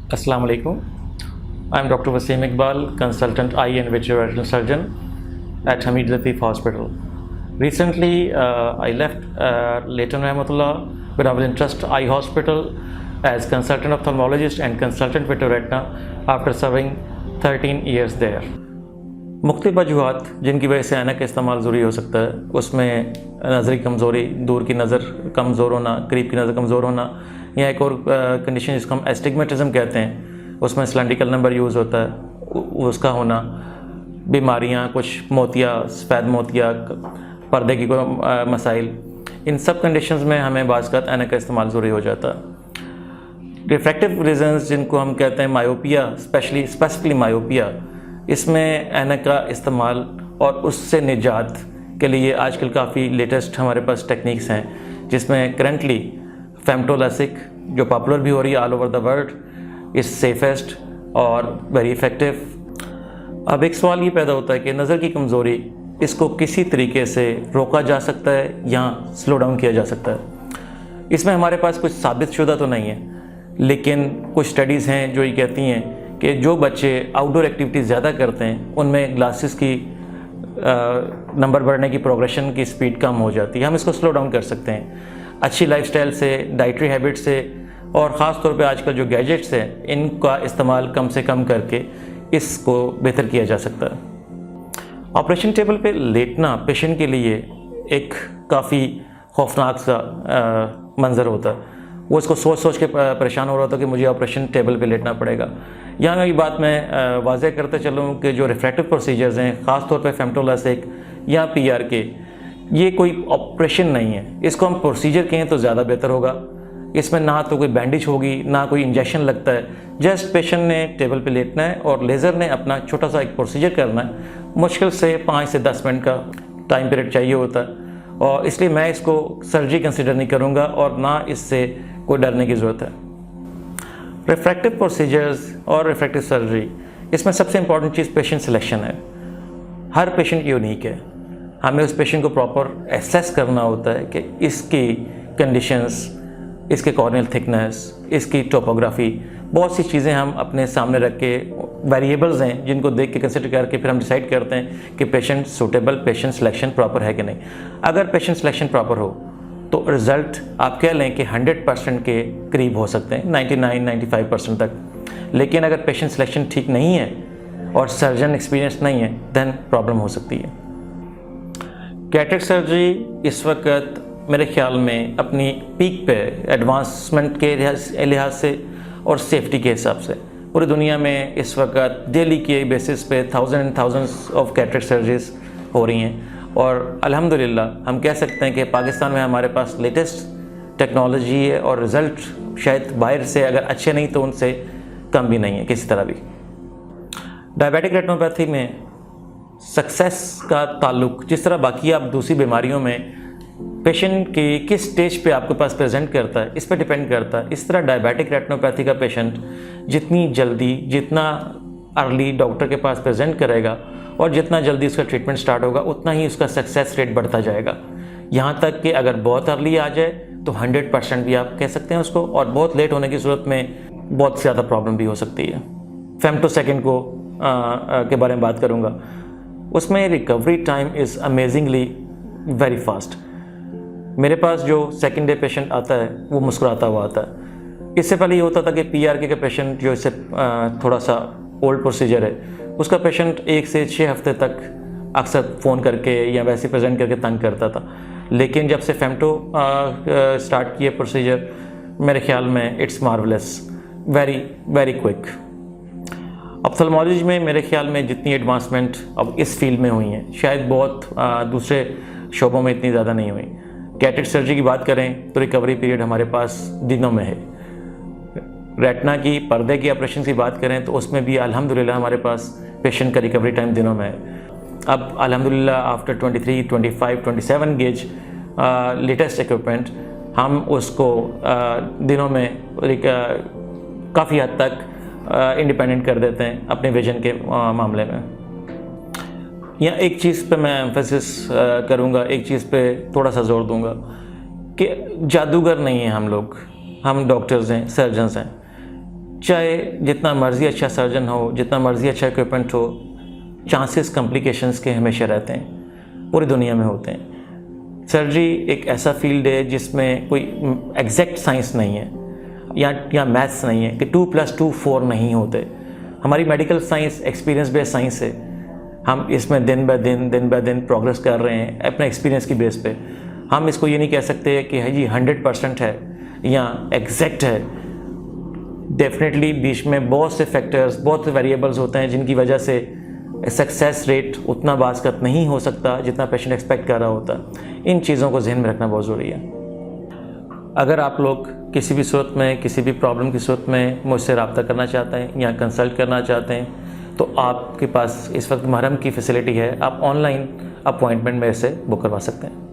Assalamu alaikum. I'm Dr. Wasim Iqbal, consultant eye and vitreoretinal surgeon at Hamid Latif Hospital. Recently, I left Leighton Rahmatullah with our Trust Eye Hospital as consultant ophthalmologist and consultant vitreoretina after serving 13 years there. मुख्तलिफ वजूहात जिनकी वजह से ऐनक का इस्तेमाल ज़रूरी हो सकता है, उसमें नज़री कमज़ोरी, दूर की नज़र कमज़ोर होना, करीब की नज़र कमज़ोर होना, या एक और कंडीशन जिसको हम एस्टिग्मेटिज्म कहते हैं, उसमें सिलेंड्रिकल नंबर यूज़ होता है, उसका होना, बीमारियां, कुछ मोतिया, सफ़ेद मोतिया, पर्दे की कोई मसाइल, इन सब कंडीशंस में हमें बाज़ का ऐनक का इस्तेमाल ज़रूरी हो जाता है। रिफ्रैक्टिव रीजंस जिनको हम कहते हैं मायोपिया, स्पेसिफिकली मायोपिया, इसमें ऐनक का इस्तेमाल और उससे निजात के लिए आजकल काफ़ी लेटेस्ट हमारे पास टेक्निक्स हैं, जिसमें करंटली फेमटोलैसिक जो पॉपुलर भी हो रही है all over the world, is safest और वेरी इफ़ेक्टिव। अब एक सवाल ये पैदा होता है कि नज़र की कमज़ोरी, इसको किसी तरीके से रोका जा सकता है या स्लो डाउन किया जा सकता है। इसमें हमारे पास कुछ साबित शुदा तो नहीं है, लेकिन कुछ स्टडीज़ हैं जो ये कहती हैं कि जो बच्चे आउटडोर एक्टिविटीज़ ज़्यादा करते हैं उनमें ग्लासेस की नंबर बढ़ने की प्रोग्रेशन की स्पीड कम हो जाती है। हम इसको स्लो डाउन कर सकते हैं अच्छी लाइफस्टाइल से, डाइटरी हैबिट से, और ख़ास तौर पे आजकल जो गैजेट्स हैं इनका इस्तेमाल कम से कम करके इसको बेहतर किया जा सकता है। ऑपरेशन टेबल पे लेटना पेशेंट के लिए एक काफ़ी खौफनाक सा मंज़र होता है। वो इसको सोच सोच के परेशान हो रहा था कि मुझे ऑपरेशन टेबल पे लेटना पड़ेगा। यहाँ की बात मैं वाज़ेह करते चलूँ कि जो रिफ्रैक्टिव प्रोसीजर्स हैं, ख़ास तौर पे फेमटोलैसिक या PRK, ये कोई ऑपरेशन नहीं है। इसको हम प्रोसीजर कहें तो ज़्यादा बेहतर होगा। इसमें ना तो कोई बैंडेज होगी, ना कोई इंजेक्शन लगता है। जस्ट पेशेंट ने टेबल पे लेटना है और लेज़र ने अपना छोटा सा एक प्रोसीजर करना है। मुश्किल से 5 से 10 मिनट का टाइम पीरियड चाहिए होता है, और इसलिए मैं इसको सर्जरी कंसिडर नहीं करूँगा और ना इससे कोई डरने की ज़रूरत है। रिफ्रैक्टिव प्रोसीजर्स और रिफ्रैक्टिव सर्जरी, इसमें सबसे इंपॉर्टेंट चीज़ पेशेंट सिलेक्शन है। हर पेशेंट यूनिक है। हमें उस पेशेंट को प्रॉपर एसेस करना होता है कि इसकी कंडीशंस, इसके कॉर्नियल थिकनेस, इसकी टोपोग्राफी, बहुत सी चीज़ें हम अपने सामने रख के, वेरिएबल्स हैं जिनको देख के कंसिडर करके फिर हम डिसाइड करते हैं कि patient suitable, patient selection proper है कि नहीं। अगर पेशेंट सिलेक्शन प्रॉपर हो तो रिज़ल्ट आप कह लें कि 100% के करीब हो सकते हैं, 99-95% तक। लेकिन अगर पेशेंट सिलेक्शन ठीक नहीं है और सर्जन एक्सपीरियंस नहीं है, देन प्रॉब्लम हो सकती है। कैटरेक्ट सर्जरी इस वक्त मेरे ख्याल में अपनी पीक पे एडवांसमेंट के लिहाज से और सेफ्टी के हिसाब से पूरी दुनिया में इस वक्त डेली के बेसिस पे थाउजेंड्स ऑफ कैटरेक्ट सर्जरीज हो रही हैं, और अल्हम्दुलिल्लाह हम कह सकते हैं कि पाकिस्तान में हमारे पास लेटेस्ट टेक्नोलॉजी है और रिज़ल्ट शायद बाहर से अगर अच्छे नहीं तो उनसे कम भी नहीं है किसी तरह भी। डायबिटिक रेटिनोपैथी में सक्सेस का ताल्लुक, जिस तरह बाकी आप दूसरी बीमारियों में पेशेंट की किस स्टेज पे आपके पास प्रेजेंट करता है, इस पर डिपेंड करता है। इस तरह डायबिटिक रेटिनोपैथी का पेशेंट जितनी जल्दी, जितना अर्ली डॉक्टर के पास प्रेजेंट करेगा और जितना जल्दी उसका ट्रीटमेंट स्टार्ट होगा, उतना ही उसका सक्सेस रेट बढ़ता जाएगा। यहाँ तक कि अगर बहुत अर्ली आ जाए तो 100% भी आप कह सकते हैं उसको, और बहुत लेट होने की सूरत में बहुत ज़्यादा प्रॉब्लम भी हो सकती है। फेमटोसेकंड को के बारे में बात करूँगा। उसमें recovery time is amazingly very fast. मेरे पास जो सेकेंड डे पेशेंट आता है वो मुस्कुराता हुआ आता है। इससे पहले ये होता था कि PRK का पेशेंट, जो इससे थोड़ा सा ओल्ड प्रोसीजर है, उसका पेशेंट 1 से 6 हफ्ते तक अक्सर फ़ोन करके या वैसे प्रेजेंट करके तंग करता था। लेकिन जब से फेमटो स्टार्ट किए प्रोसीजर, मेरे ख्याल में it's marvellous, very very quick. Ophthalmology में मेरे ख्याल में जितनी एडवांसमेंट अब इस फील्ड में हुई हैं, शायद बहुत दूसरे शोबों में इतनी ज़्यादा नहीं हुई। कैटरेक्ट सर्जरी की बात करें तो रिकवरी पीरियड हमारे पास दिनों में है। रेटिना की, पर्दे की ऑपरेशन की बात करें तो उसमें भी अल्हम्दुलिल्लाह हमारे पास पेशेंट का रिकवरी टाइम दिनों में है। अब अल्हम्दुलिल्लाह आफ्टर 23, 25, 27 गेज लेटेस्ट इक्विपमेंट, हम उसको दिनों में काफ़ी हद तक इंडिपेंडेंट कर देते हैं अपने विजन के मामले में। यहाँ एक चीज़ पे मैं एम्फेसिस करूँगा, एक चीज़ पे थोड़ा सा जोर दूँगा कि जादूगर नहीं हैं हम लोग, हम डॉक्टर्स हैं, सर्जन्स हैं। चाहे जितना मर्ज़ी अच्छा सर्जन हो, जितना मर्ज़ी अच्छा इक्विपमेंट हो, चांसेस कॉम्प्लिकेशंस के हमेशा रहते हैं, पूरी दुनिया में होते हैं। सर्जरी एक ऐसा फील्ड है जिसमें कोई एग्जैक्ट साइंस नहीं है या मैथ्स नहीं है कि 2+2 4 नहीं होते। हमारी medical science experience based science है। हम इसमें दिन ब दिन प्रोग्रेस कर रहे हैं अपने एक्सपीरियंस की बेस पे। हम इसको ये नहीं कह सकते कि है जी 100% है या एग्जैक्ट है। डेफिनेटली बीच में बहुत से फैक्टर्स, बहुत से वेरिएबल्स होते हैं जिनकी वजह से सक्सेस रेट उतना बाज़त नहीं हो सकता जितना पेशेंट एक्सपेक्ट कर रहा होता। इन चीज़ों को जहन में रखना बहुत ज़रूरी है। अगर आप लोग किसी भी सूरत में, किसी भी प्रॉब्लम की सूरत में मुझसे रब्ता करना चाहते हैं या कंसल्ट करना चाहते हैं तो आपके पास इस वक्त महरम की फैसिलिटी है। आप ऑनलाइन अपॉइंटमेंट मेरे से बुक करवा सकते हैं।